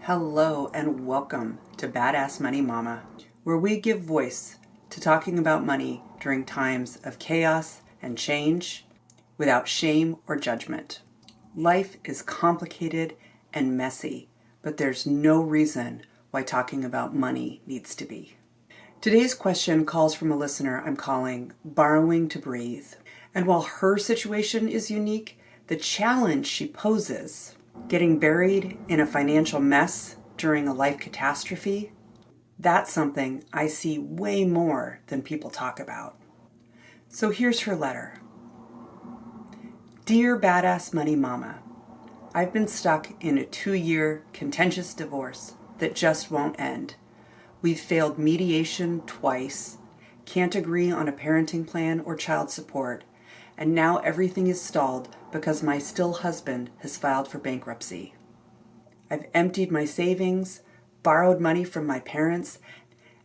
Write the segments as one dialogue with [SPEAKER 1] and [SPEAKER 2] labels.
[SPEAKER 1] Hello and welcome to Badass Money Mama, where we give voice to talking about money during times of chaos and change without shame or judgment. Life is complicated and messy, but there's no reason why talking about money needs to be. Today's question calls from a listener I'm calling Borrowing to Breathe. And while her situation is unique, the challenge she poses, getting buried in a financial mess during a life catastrophe, that's something I see way more than people talk about. So here's her letter. Dear Badass Money Mama, I've been stuck in a 2-year contentious divorce that just won't end. We've failed mediation twice, can't agree on a parenting plan or child support, and now everything is stalled because my still husband has filed for bankruptcy. I've emptied my savings, borrowed money from my parents,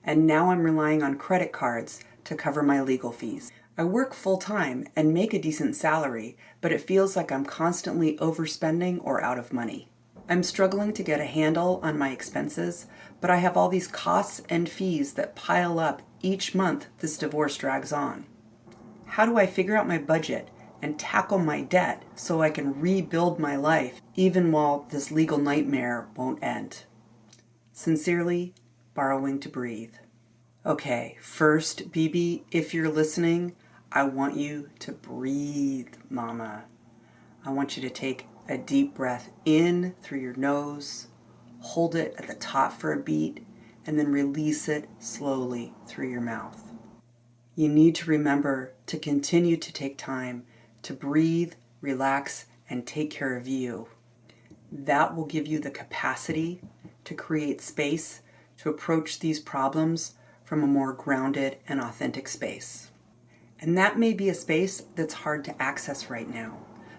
[SPEAKER 1] and now I'm relying on credit cards to cover my legal fees. I work full-time and make a decent salary, but it feels like I'm constantly overspending or out of money. I'm struggling to get a handle on my expenses, but I have all these costs and fees that pile up each month this divorce drags on. How do I figure out my budget and tackle my debt so I can rebuild my life even while this legal nightmare won't end? Sincerely, Borrowing to Breathe. Okay, first, BB, if you're listening, I want you to breathe, Mama. I want you to take a deep breath in through your nose, hold it at the top for a beat, and then release it slowly through your mouth. You need to remember to continue to take time to breathe, relax, and take care of you. That will give you the capacity to create space to approach these problems from a more grounded and authentic space. And that may be a space that's hard to access right now,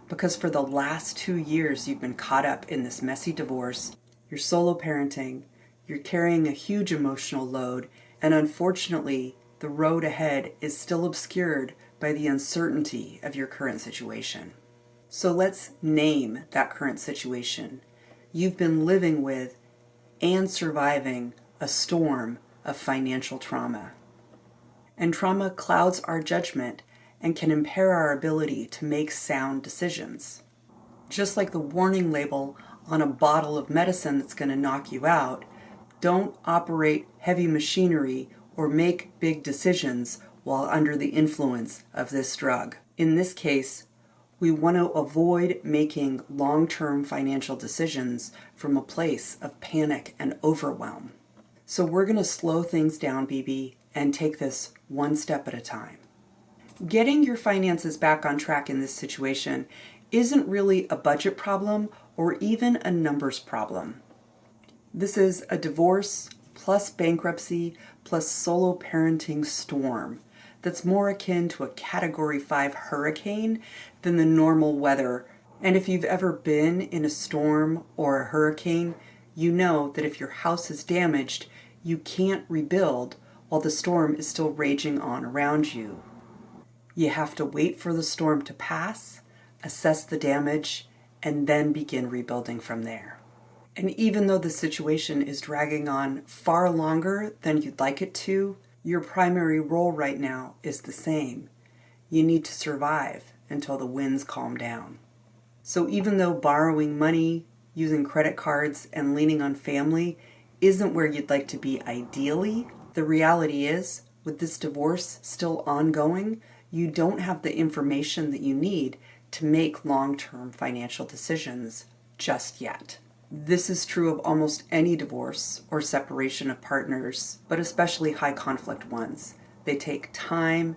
[SPEAKER 1] because for the last 2 years you've been caught up in this messy divorce, you're solo parenting, you're carrying a huge emotional load, and unfortunately, the road ahead is still obscured by the uncertainty of your current situation. So let's name that current situation. You've been living with and surviving a storm of financial trauma. And trauma clouds our judgment and can impair our ability to make sound decisions. Just like the warning label on a bottle of medicine that's going to knock you out, don't operate heavy machinery or make big decisions while under the influence of this drug. In this case, we want to avoid making long-term financial decisions from a place of panic and overwhelm. So we're going to slow things down, BB, and take this one step at a time. Getting your finances back on track in this situation isn't really a budget problem or even a numbers problem. This is a divorce plus bankruptcy plus solo parenting storm that's more akin to a Category 5 hurricane than the normal weather. And if you've ever been in a storm or a hurricane, you know that if your house is damaged, you can't rebuild while the storm is still raging on around you. You have to wait for the storm to pass, assess the damage, and then begin rebuilding from there. And even though the situation is dragging on far longer than you'd like it to, your primary role right now is the same. You need to survive until the winds calm down. So even though borrowing money, using credit cards, and leaning on family isn't where you'd like to be ideally, the reality is, with this divorce still ongoing, you don't have the information that you need to make long-term financial decisions just yet. This is true of almost any divorce or separation of partners, but especially high conflict ones. They take time,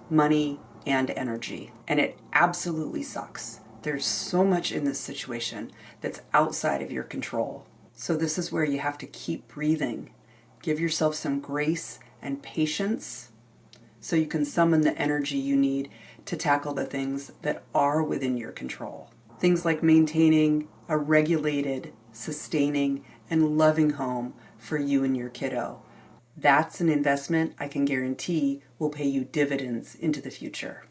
[SPEAKER 1] money, and energy, and it absolutely sucks. There's so much in this situation that's outside of your control. So this is where you have to keep breathing. Give yourself some grace and patience so you can summon the energy you need to tackle the things that are within your control. Things like maintaining a regulated, sustaining, and loving home for you and your kiddo. That's an investment I can guarantee will pay you dividends into the future.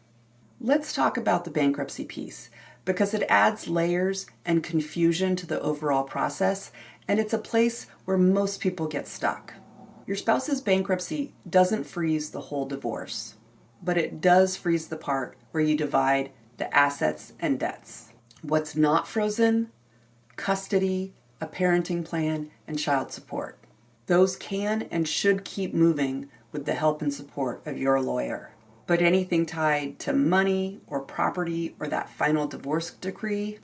[SPEAKER 1] Let's talk about the bankruptcy piece, because it adds layers and confusion to the overall process, and it's a place where most people get stuck. Your spouse's bankruptcy doesn't freeze the whole divorce, but it does freeze the part where you divide the assets and debts. What's not frozen? Custody, a parenting plan, and child support. Those can and should keep moving with the help and support of your lawyer. But anything tied to money or property or that final divorce decree,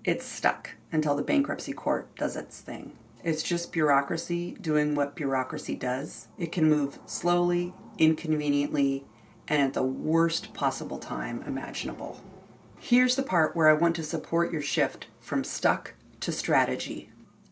[SPEAKER 1] it's stuck until the bankruptcy court does its thing. It's just bureaucracy doing what bureaucracy does. It can move slowly, inconveniently, and at the worst possible time imaginable. Here's the part where I want to support your shift from stuck to strategy.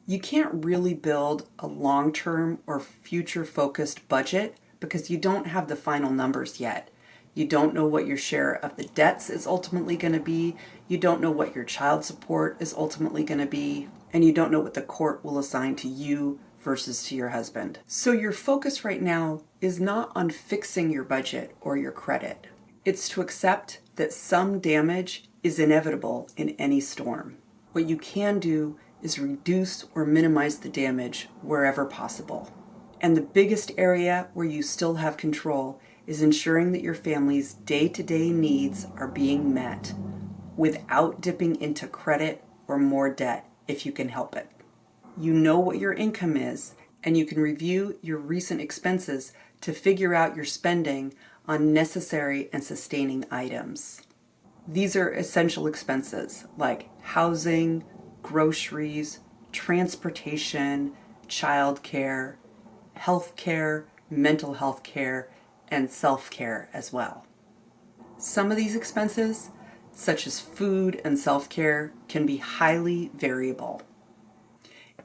[SPEAKER 1] You can't really build a long-term or future-focused budget because you don't have the final numbers yet. You don't know what your share of the debts is ultimately going to be. You don't know what your child support is ultimately going to be. And you don't know what the court will assign to you versus to your husband. So your focus right now is not on fixing your budget or your credit. It's to accept that some damage is inevitable in any storm. What you can do is reduce or minimize the damage wherever possible. And the biggest area where you still have control is ensuring that your family's day-to-day needs are being met without dipping into credit or more debt if you can help it. You know what your income is, and you can review your recent expenses to figure out your spending on necessary and sustaining items. These are essential expenses like housing, groceries, transportation, childcare, healthcare, mental health care, and self-care as well. Some of these expenses, such as food and self-care, can be highly variable.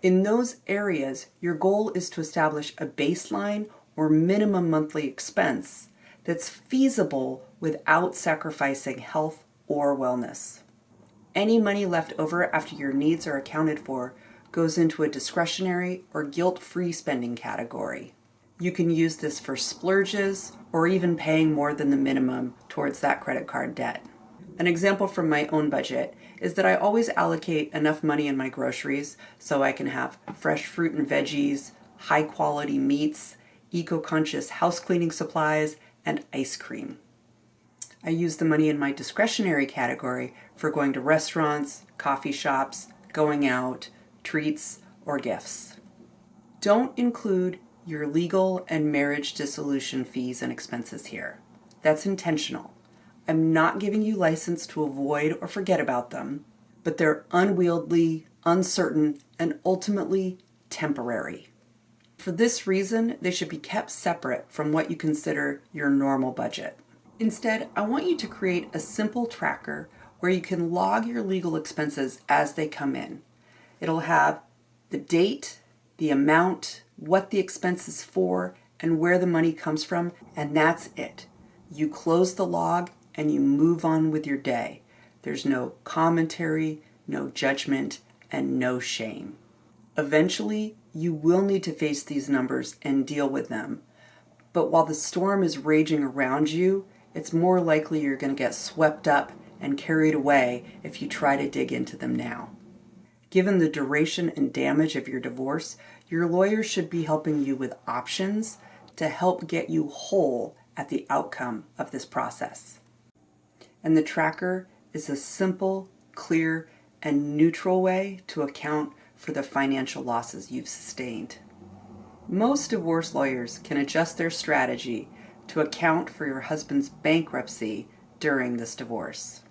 [SPEAKER 1] In those areas, your goal is to establish a baseline or minimum monthly expense that's feasible without sacrificing health or wellness. Any money left over after your needs are accounted for goes into a discretionary or guilt-free spending category. You can use this for splurges or even paying more than the minimum towards that credit card debt. An example from my own budget is that I always allocate enough money in my groceries so I can have fresh fruit and veggies, high-quality meats, eco-conscious house cleaning supplies, and ice cream. I use the money in my discretionary category for going to restaurants, coffee shops, going out, treats, or gifts. Don't include your legal and marriage dissolution fees and expenses here. That's intentional. I'm not giving you license to avoid or forget about them, but they're unwieldy, uncertain, and ultimately temporary. For this reason, they should be kept separate from what you consider your normal budget. Instead, I want you to create a simple tracker where you can log your legal expenses as they come in. It'll have the date, the amount, what the expense is for, and where the money comes from, and that's it. You close the log and you move on with your day. There's no commentary, no judgment, and no shame. Eventually, you will need to face these numbers and deal with them. But while the storm is raging around you, it's more likely you're going to get swept up and carried away if you try to dig into them now. Given the duration and damage of your divorce, your lawyer should be helping you with options to help get you whole at the outcome of this process. And the tracker is a simple, clear, and neutral way to account for the financial losses you've sustained. Most divorce lawyers can adjust their strategy to account for your husband's bankruptcy during this divorce.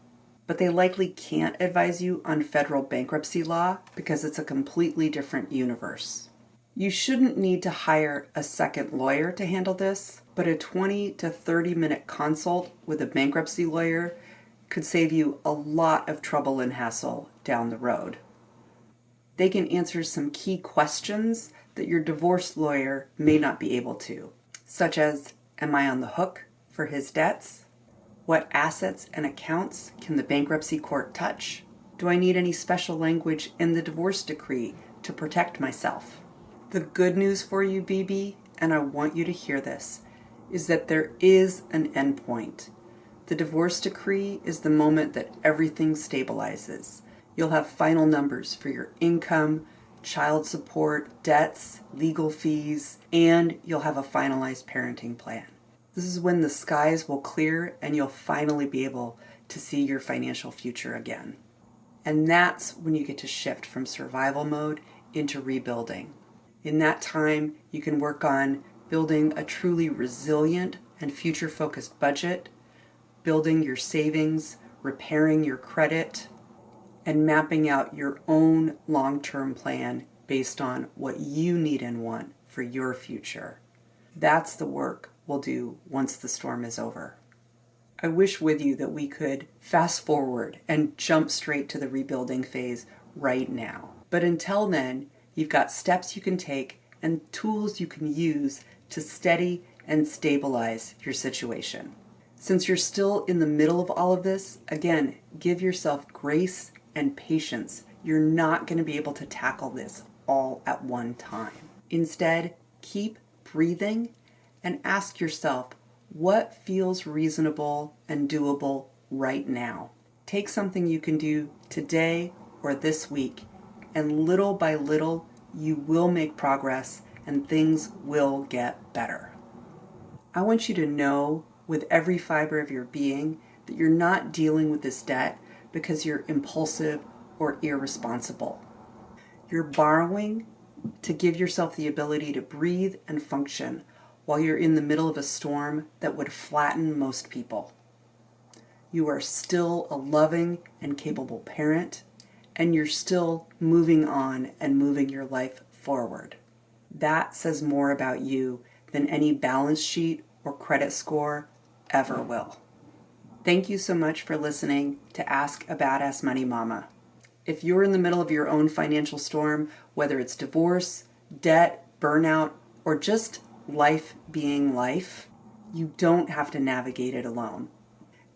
[SPEAKER 1] But they likely can't advise you on federal bankruptcy law because it's a completely different universe. You shouldn't need to hire a second lawyer to handle this, but a 20 to 30 minute consult with a bankruptcy lawyer could save you a lot of trouble and hassle down the road. They can answer some key questions that your divorce lawyer may not be able to, such as, am I on the hook for his debts? What assets and accounts can the bankruptcy court touch? Do I need any special language in the divorce decree to protect myself? The good news for you, BB, and I want you to hear this, is that there is an endpoint. The divorce decree is the moment that everything stabilizes. You'll have final numbers for your income, child support, debts, legal fees, and you'll have a finalized parenting plan. This is when the skies will clear and you'll finally be able to see your financial future again. And that's when you get to shift from survival mode into rebuilding. In that time, you can work on building a truly resilient and future-focused budget, building your savings, repairing your credit, and mapping out your own long-term plan based on what you need and want for your future. That's the work we'll do once the storm is over. I wish with you that we could fast forward and jump straight to the rebuilding phase right now. But until then, you've got steps you can take and tools you can use to steady and stabilize your situation. Since you're still in the middle of all of this, again, give yourself grace and patience. You're not going to be able to tackle this all at one time. Instead, keep breathing and ask yourself, what feels reasonable and doable right now? Take something you can do today or this week, and little by little, you will make progress and things will get better. I want you to know with every fiber of your being that you're not dealing with this debt because you're impulsive or irresponsible. You're borrowing to give yourself the ability to breathe and function while you're in the middle of a storm that would flatten most people. You are still a loving and capable parent, and you're still moving on and moving your life forward. That says more about you than any balance sheet or credit score ever will. Thank you so much for listening to Ask a Badass Money Mama. If you're in the middle of your own financial storm, whether it's divorce, debt, burnout, or just life being life, you don't have to navigate it alone.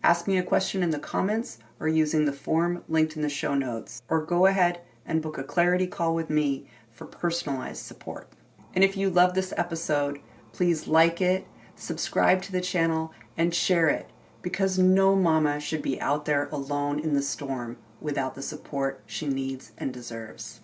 [SPEAKER 1] Ask me a question in the comments or using the form linked in the show notes, or go ahead and book a clarity call with me for personalized support. And if you love this episode, please like it, subscribe to the channel, and share it, because no mama should be out there alone in the storm without the support she needs and deserves.